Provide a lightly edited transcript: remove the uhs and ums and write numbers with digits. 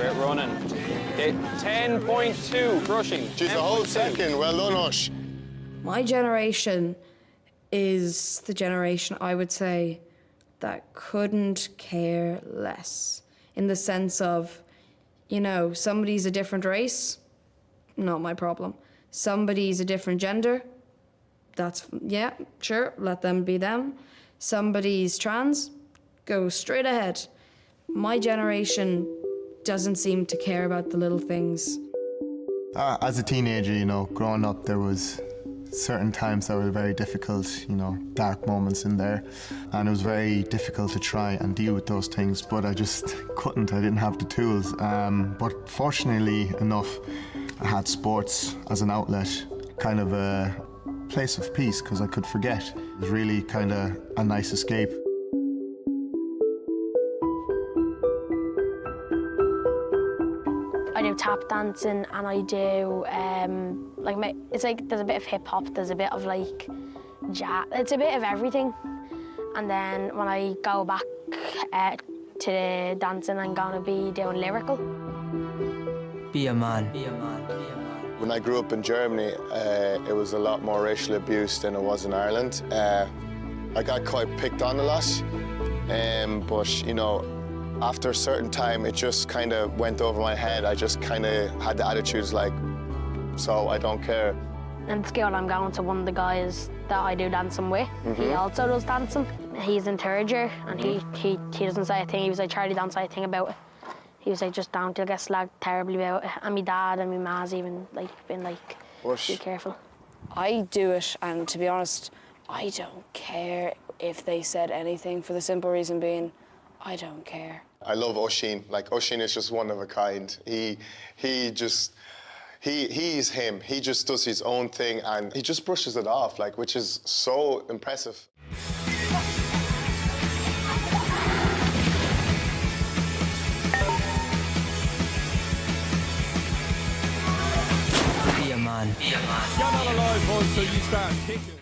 Great running. Okay, 10.2 rushing. Jeez, a whole second. Well done, Osh. My generation is the generation, I would say, that couldn't care less. In the sense of, you know, somebody's a different race, not my problem. Somebody's a different gender, that's, yeah, sure, let them be them. Somebody's trans, go straight ahead. My generation doesn't seem to care about the little things. As a teenager, you know, growing up, there was certain times that were very difficult, you know, dark moments in there, and it was very difficult to try and deal with those things, but I just couldn't. I didn't have the tools. But fortunately enough, I had sports as an outlet, kind of a place of peace, because I could forget. It was really kind of a nice escape. I do tap dancing and I do, it's like there's a bit of hip hop, there's a bit of like jazz, it's a bit of everything. And then when I go back to the dancing, I'm gonna be doing lyrical. Be a man. When I grew up in Germany, it was a lot more racial abuse than it was in Ireland. I got quite picked on a lot, but you know, after a certain time, it just kind of went over my head. I just kind of had the attitudes like, so I don't care. In school, I'm going to one of the guys that I do dancing with. He also does dancing. He's in third year, and he doesn't say a thing. He was like, Charlie, don't say a thing about it. He was like, just don't, you'll get slagged terribly about it. And my dad and my ma's even like been like, be careful. I do it, and to be honest, I don't care if they said anything, for the simple reason being, I don't care. I love Oisín. Like, Oisín is just one of a kind. He's him. He just does his own thing, and he just brushes it off, like, which is so impressive. Be a man. You're not alive, boys, so you start kicking.